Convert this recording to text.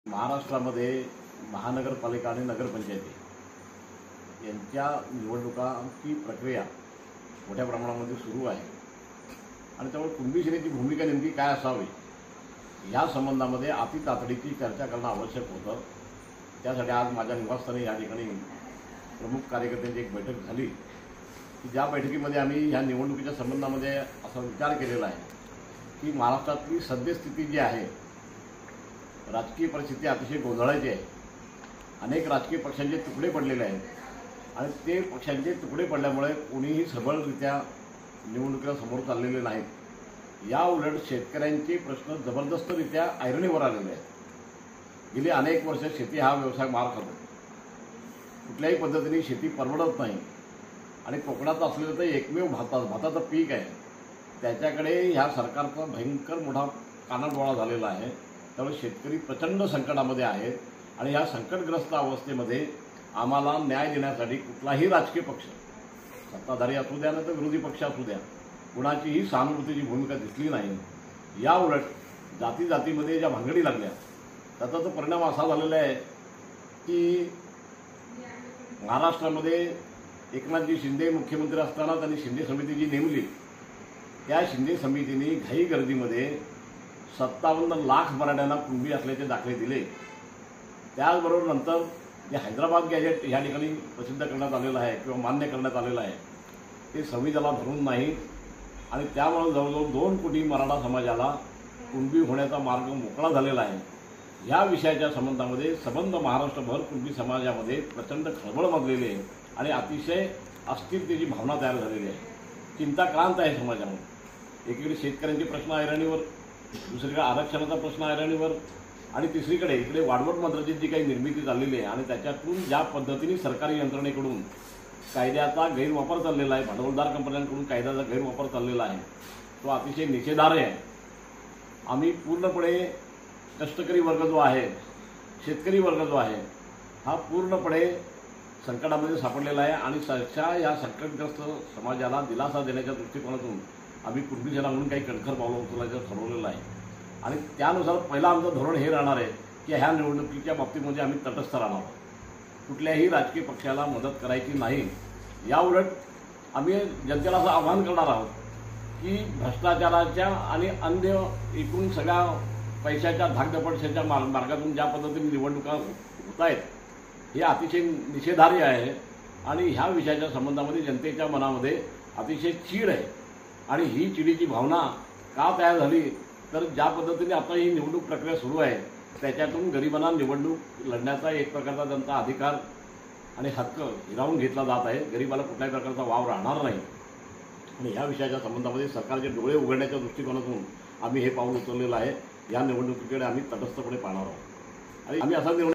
महाराष्ट्रामध्ये महानगरपालिका आणि नगरपंचायती यांच्या निवडणुकांची प्रक्रिया मोठ्या प्रमाणामध्ये सुरू आहे आणि त्यामुळे कुणबी सेनेची भूमिका नेमकी काय असावी या संबंधामध्ये अति तातडीची चर्चा करणं आवश्यक होतं। त्यासाठी आज माझ्या निवासस्थानी या ठिकाणी प्रमुख कार्यकर्त्यांची एक बैठक झाली की ज्या बैठकीमध्ये आम्ही ह्या निवडणुकीच्या संबंधामध्ये असा विचार केलेला आहे की महाराष्ट्रातली सद्यस्थिती जी आहे, राजकीय परिस्थिती अतिशय गोंधळाची आहे। अनेक राजकीय पक्षांचे तुकडे पडलेले आहेत आणि ते पक्षांचे तुकडे पडल्यामुळे कोणीही सबळरित्या निवडणुकीला समोर चाललेले नाहीत। या उलट शेतकऱ्यांचे प्रश्न जबरदस्तरित्या ऐरणीवर आलेले आहेत। गेली अनेक वर्ष शेती हा व्यवसाय मार खातो, कुठल्याही पद्धतीने शेती परवडत नाही आणि कोकणात असलेलं तर एकमेव भाताचं पीक आहे, त्याच्याकडे ह्या सरकारचा भयंकर मोठा कानाडोळा झालेला आहे। त्यामुळे शेतकरी प्रचंड संकटामध्ये आहेत आणि ह्या संकटग्रस्त अवस्थेमध्ये आम्हाला न्याय देण्यासाठी कुठलाही राजकीय पक्ष, सत्ताधारी असू द्या ना तर विरोधी पक्ष असू द्या, कुणाचीही सहानुभूतीची भूमिका दिसली नाही। या उलट जाती जातीमध्ये ज्या भांगडी लागल्या त्याचा तो परिणाम असा झालेला आहे की महाराष्ट्रामध्ये एकनाथजी शिंदे मुख्यमंत्री असताना त्यांनी शिंदे समिती जी नेमली, त्या शिंदे समितीने घाई गर्दीमध्ये 57 लाख मराठ्यांना कुणबी असल्याचे दाखले दिले। त्याचबरोबर नंतर जे हैदराबाद गॅजेट या ठिकाणी प्रसिद्ध करण्यात आलेलं आहे किंवा मान्य करण्यात आलेलं आहे ते संविधानाला धरून नाही आणि त्यामुळे जवळजवळ 2 कोटी मराठा समाजाला कुणबी होण्याचा मार्ग मोकळा झालेला आहे। या विषयाच्या संबंधामध्ये संबंध महाराष्ट्रभर कुणबी समाजामध्ये प्रचंड खळबळ माजलेली आहे आणि अतिशय अस्थिरतेची भावना तयार झालेली आहे। चिंताक्रांत आहे समाजामध्ये। एकीकडे शेतकऱ्यांचे प्रश्न ऐरणीवर, दुसरीकडे आरक्षणाचा प्रश्न ऐरणीवर आणि तिसरीकडे इकडे वाढवट मंत्राची जी काही निर्मिती चाललेली आहे आणि त्याच्यातून ज्या पद्धतीने सरकारी यंत्रणेकडून कायद्याचा गैरवापर चाललेला आहे, भांडवलदार कंपन्यांकडून कायद्याचा गैरवापर चाललेला आहे, तो अतिशय निषेधार्ह आहे। आम्ही पूर्णपणे कष्टकरी वर्ग जो आहे, शेतकरी वर्ग जो आहे, हा पूर्णपणे संकटामध्ये सापडलेला आहे आणि या संकटग्रस्त समाजाला दिलासा देण्याच्या दृष्टिकोनातून आम्ही कुणबी सेना म्हणून काही कणखर पावलं उचलायचं ठरवलेलं आहे आणि त्यानुसार पहिलं आमचं धोरण हे राहणार आहे की ह्या निवडणुकीच्या बाबतीमध्ये आम्ही तटस्थ राहणार आहोत, कुठल्याही राजकीय पक्षाला मदत करायची नाही। या उलट आम्ही जनतेला असं आवाहन करणार आहोत की भ्रष्टाचाराच्या आणि अन्य एकूण सगळ्या पैशाच्या धाकधपटशाच्या मार्गातून ज्या पद्धतीने निवडणुका होत आहेत हे अतिशय निषेधार्ह आहे आणि ह्या विषयाच्या संबंधामध्ये जनतेच्या मनामध्ये अतिशय चीड आहे आणि ही चिडीची भावना का तयार झाली तर ज्या पद्धतीने आता ही निवडणूक प्रक्रिया सुरू आहे त्याच्यातून गरिबांना निवडणूक लढण्याचा एक प्रकारचा त्यांचा अधिकार आणि हक्क हिरावून घेतला जात आहे। गरिबाला कुठल्याही प्रकारचा वाव राहणार नाही आणि ह्या विषयाच्या संबंधामध्ये सरकारचे डोळे उघडण्याच्या दृष्टिकोनातून आम्ही हे पाऊल उचललेलं आहे। या निवडणुकीकडे आम्ही तटस्थपणे पाहणार आहोत आणि आम्ही असा निर्णय